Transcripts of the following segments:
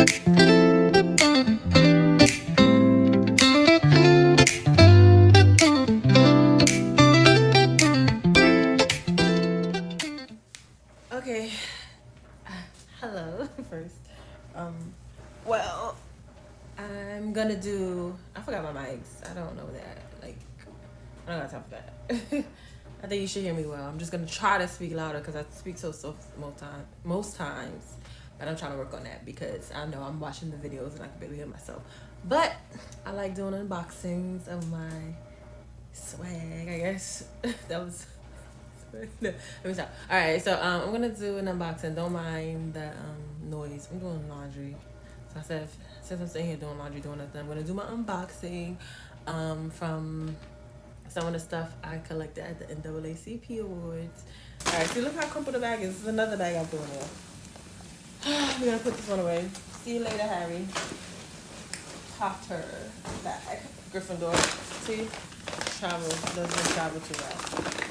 Okay. Hello first. Well, I'm gonna do. I forgot my mics. I don't know that. Like, I don't got time for that. I think you should hear me well. I'm just gonna try to speak louder because I speak so soft most times. But I'm trying to work on that because I know I'm watching the videos and I can barely hear myself. But I like doing unboxings of my swag. I guess that was. Let me stop. All right, so I'm gonna do an unboxing. Don't mind the noise. I'm doing laundry. So I said, since I'm sitting here doing laundry, doing nothing, I'm gonna do my unboxing from some of the stuff I collected at the NAACP Awards. All right, see, look how crumpled the bag is. This is another bag I threw in there. We're gonna put this one away. See you later, Harry. Potter bag. Gryffindor. See, doesn't travel too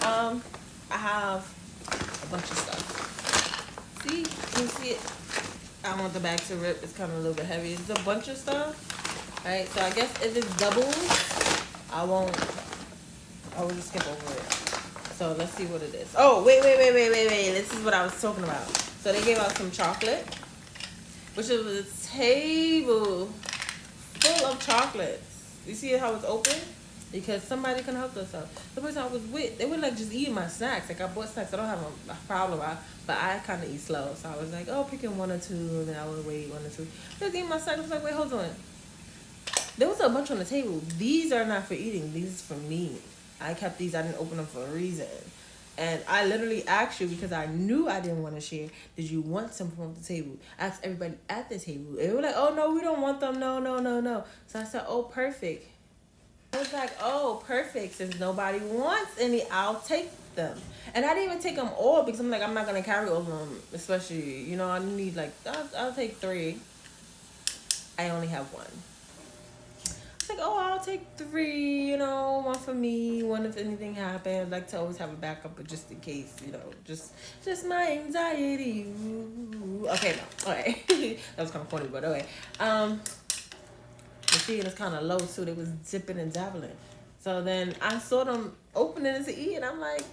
well. I have a bunch of stuff. See? Can you see it? I don't want the bag to rip. It's kind of a little bit heavy. It's a bunch of stuff. Alright, so I guess if it's double, I will just skip over it. So let's see what it is. Oh, wait. This is what I was talking about. So they gave out some chocolate, which is a table full of chocolates. You see how it's open? Because somebody can help themselves. The person I was with, they would like just eating my snacks. Like I bought snacks, I don't have a problem, but I kind of eat slow. So I was like, oh, picking one or two, and then I would wait 1 or 2. Just eating my snacks. I was like, wait, hold on. There was a bunch on the table. These are not for eating. These is for me. I kept these. I didn't open them for a reason. And I literally asked you because I knew I didn't want to share. Did you want some from the table? I asked everybody at the table. They were like, oh, no, we don't want them. No. So I said, oh, perfect. I was like, oh, perfect. Since nobody wants any, I'll take them. And I didn't even take them all because I'm like, I'm not going to carry all of them. Especially, you know, I need like, I'll take 3. I only have 1. It's like, oh, I'll take 3, you know, 1 for me, 1 if anything happens. I'd like to always have a backup, but just in case, you know, just my anxiety. Ooh. Okay, no. Okay. That was kind of funny, but okay. The feed is kind of low too. They was dipping and dabbling. So then I saw them opening it to eat, and I'm like,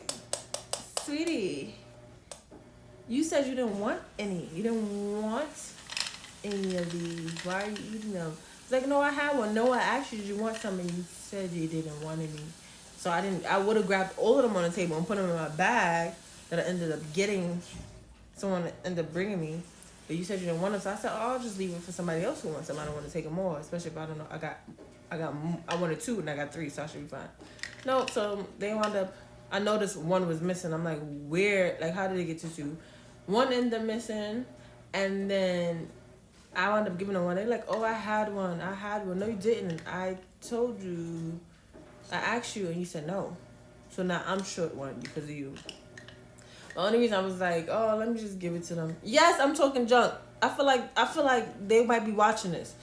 sweetie, you said you didn't want any. You didn't want any of these. Why are you eating them? It's like, no, I had one. No, I asked you, did you want some? And you said you didn't want any. So I would have grabbed all of them on the table and put them in my bag that I ended up getting. Someone ended up bringing me. But you said you didn't want them, so I said, oh, I'll just leave it for somebody else who wants them. I don't want to take them more, especially if I don't know. I wanted 2 and I got 3, so I should be fine. No, so they wound up. I noticed 1 was missing. I'm like, where? Like, how did they get to 2? 1 ended up missing, and then I wound up giving them 1. They're like, oh, I had one. No, you didn't. I told you. I asked you, and you said no. So now I'm short 1 because of you. The only reason I was like, oh, let me just give it to them. Yes, I'm talking junk. I feel like they might be watching this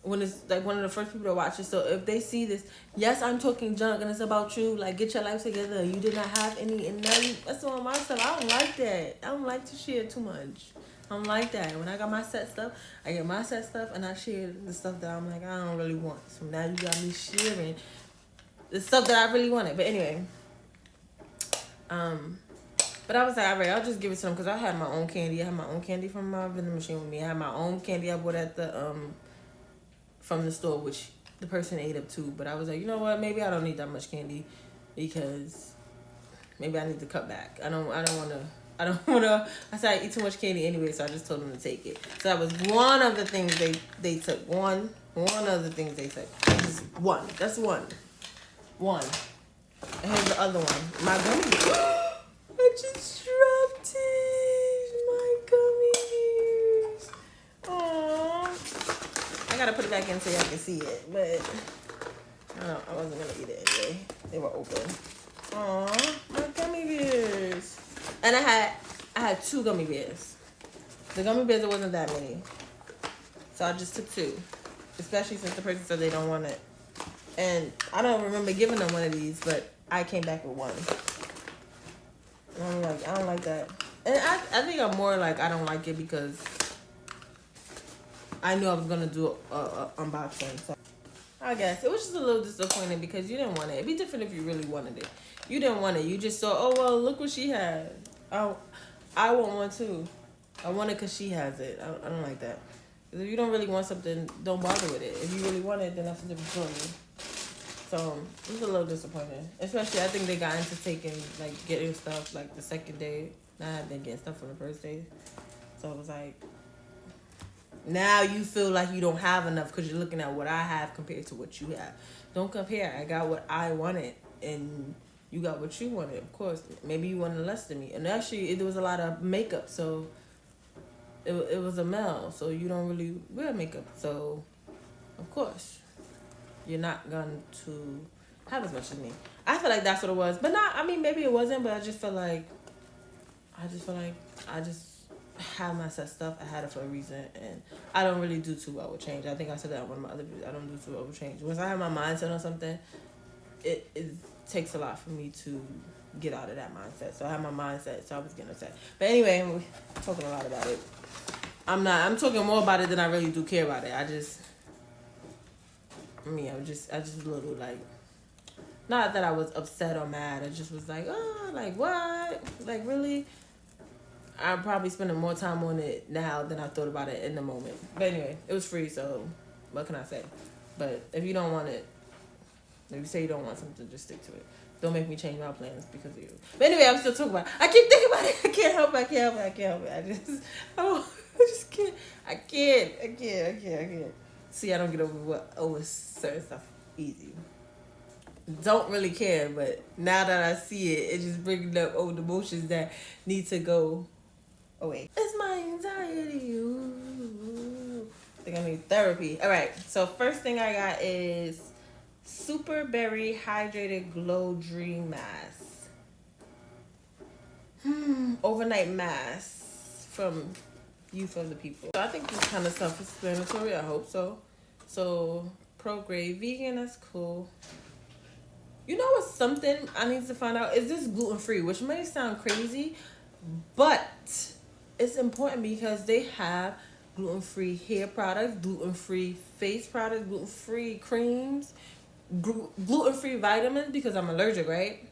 when it's like one of the first people to watch it. So if they see this, yes, I'm talking junk and it's about you. Like, get your life together. You did not have any, and now that's all my stuff. I don't like that. I don't like to share too much. I don't like that. When I got my set stuff, I get my set stuff and I share the stuff that I'm like, I don't really want. So now you got me sharing the stuff that I really wanted. But anyway, but I was like, all right, I'll just give it to them because I had my own candy. I had my own candy from my vending machine with me. I had my own candy I bought at the from the store, which the person ate up too. But I was like, you know what? Maybe I don't need that much candy because maybe I need to cut back. I don't want to. I said I eat too much candy anyway, so I just told them to take it. So that was one of the things they took. One of the things they took. Just 1. That's 1. 1. And here's the other one. My gummy. I just dropped it. My gummy bears. Aww. I gotta put it back in so y'all can see it, but I wasn't gonna eat it anyway. They were open. Aww, my gummy bears. And I had 2 gummy bears. The gummy bears, there wasn't that many, so I just took 2. Especially since the person said they don't want it, and I don't remember giving them one of these, but I came back with 1. And I'm like, I don't like that. And I think I'm more like, I don't like it because I knew I was gonna do a unboxing. So I guess it was just a little disappointing because you didn't want it. It'd be different if you really wanted it. You didn't want it. You just saw, oh well, look what she had. Oh, I want one too. I want it because she has it. I don't like that. If you don't really want something, don't bother with it. If you really want it, then that's a different story. So it was a little disappointing. Especially, I think they got into getting stuff like the second day. Now I've been getting stuff from the first day. So it was like, now you feel like you don't have enough because you're looking at what I have compared to what you have. Don't compare. I got what I wanted and you got what you wanted. Of course, maybe you wanted less than me. And actually, there was a lot of makeup, so it was a male. So you don't really wear makeup. So, of course, you're not going to have as much as me. I feel like that's what it was. But maybe it wasn't, but I just have my set stuff. I had it for a reason, and I don't really do too well with change. I think I said that in one of my other videos. I don't do too well with change. Once I have my mindset on something, it takes a lot for me to get out of that mindset. So I have my mindset, so I was getting upset. But anyway, we're talking a lot about it. I'm talking more about it than I really do care about it. I just a little like, not that I was upset or mad. I just was like, oh, like what? Like really? I'm probably spending more time on it now than I thought about it in the moment. But anyway, it was free, so what can I say? But if you don't want it, if you say you don't want something, just stick to it. Don't make me change my plans because of you. But anyway, I'm still talking about it. I keep thinking about it. I can't help it. I just can't. I can't. See, I don't get over certain stuff easy. Don't really care, but now that I see it, it's just bringing up old emotions that need to go away. It's my anxiety. Ooh. I think I need therapy. All right, so first thing I got is Super Berry Hydrated Glow Dream Mask. Overnight mask from Youth of the People. So I think this kind of self-explanatory. I hope so. So pro-grade vegan, that's cool. You know what's something I need to find out? Is this gluten-free? Which may sound crazy, but it's important because they have gluten-free hair products, gluten-free face products, gluten-free creams, gluten-free vitamins because I'm allergic, right?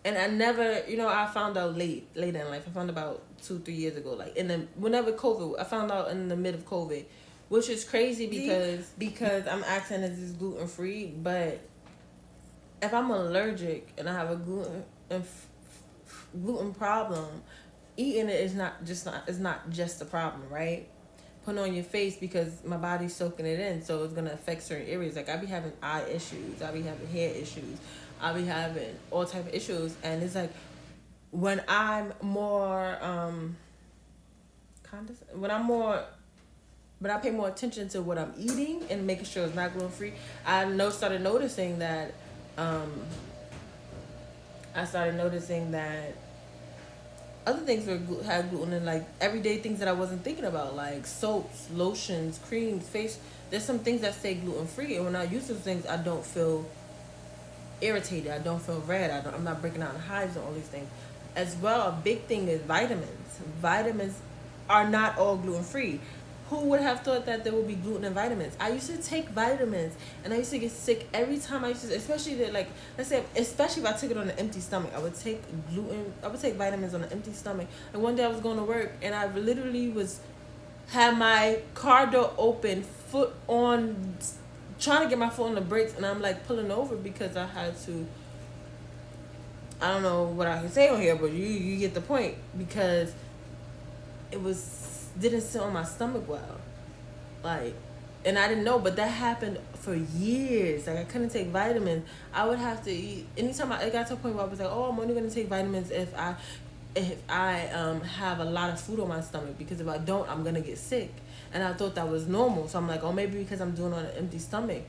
And I never, I found out later in life. I found about 2-3 years ago, like whenever COVID, I found out in the mid of COVID, which is crazy because I'm asking is this gluten-free, but if I'm allergic and I have a gluten problem, eating it is not just a problem, right? Put on your face because my body's soaking it in, so it's gonna affect certain areas. Like I be having eye issues, I be having hair issues, I be having all type of issues, and it's like when I'm more but I pay more attention to what I'm eating and making sure it's not gluten free. Started noticing that other things had gluten in, like everyday things that I wasn't thinking about, like soaps, lotions, creams, face. There's some things that say gluten free, and when I use those things, I don't feel irritated. I don't feel red. I'm not breaking out in hives and all these things. As well, a big thing is vitamins. Vitamins are not all gluten free. Who would have thought that there would be gluten in vitamins? I used to take vitamins, and I used to get sick every time especially if I took it on an empty stomach. I would take vitamins on an empty stomach. And one day I was going to work, and I literally had my car door open, foot on, trying to get my foot on the brakes, and I'm like pulling over because I had to. I don't know what I can say on here, but you get the point, because it didn't sit on my stomach well, and I didn't know, but that happened for years. Like I couldn't take vitamins. I would have to eat anytime. I got to a point where I was like, oh, I'm only gonna take vitamins if I have a lot of food on my stomach, because if I don't, I'm gonna get sick. And I thought that was normal. So I'm like, oh, maybe because I'm doing it on an empty stomach,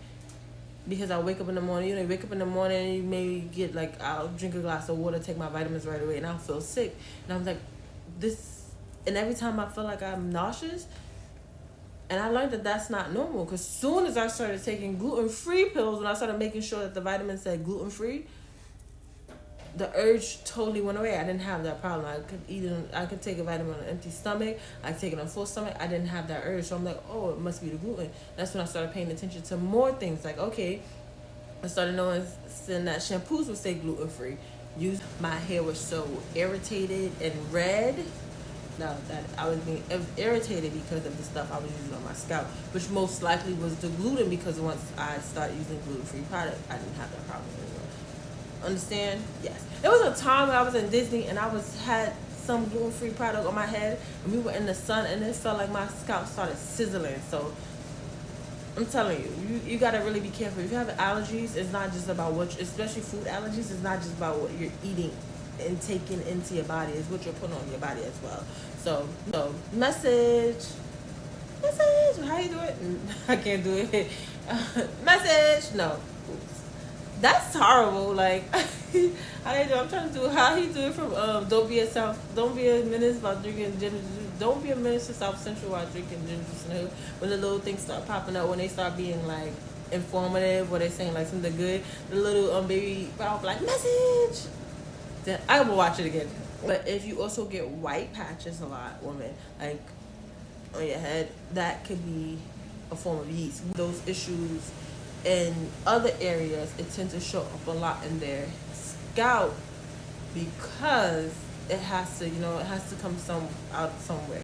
because I wake up in the morning. You wake up in the morning, you may get I'll drink a glass of water, take my vitamins right away, and I'll feel sick. And I was like, this. And every time I feel like I'm nauseous, and I learned that that's not normal, because soon as I started taking gluten-free pills, when I started making sure that the vitamins said gluten-free, the urge totally went away. I didn't have that problem. I could take a vitamin on an empty stomach. I could take it on a full stomach. I didn't have that urge. So I'm like, oh, it must be the gluten. That's when I started paying attention to more things. Like, okay, I started noticing that shampoos would say gluten free. My hair was so irritated and red. No, that I was irritated because of the stuff I was using on my scalp, which most likely was the gluten, because once I started using gluten-free product, I didn't have that problem anymore. Understand? Yes. There was a time when I was in Disney and I had some gluten-free product on my head, and we were in the sun, and it felt like my scalp started sizzling. So I'm telling you, you gotta really be careful. If you have allergies, it's not just about especially food allergies, it's not just about what you're eating and taking into your body, it's what you're putting on your body as well. So, message, how you do it? I can't do it. Message, no. Oops. That's horrible. Like, how you do? I'm trying to do how he do it from don't be a menace about drinking ginger juice. Don't be a menace to South Central while drinking ginger juice in the hood. When the little things start popping up, when they start being like informative, where they saying like something good, the little baby pop like message. Then I will watch it again. But if you also get white patches a lot, women, like on your head, that could be a form of yeast. Those issues in other areas, it tends to show up a lot in their scalp, because it has to come out somewhere.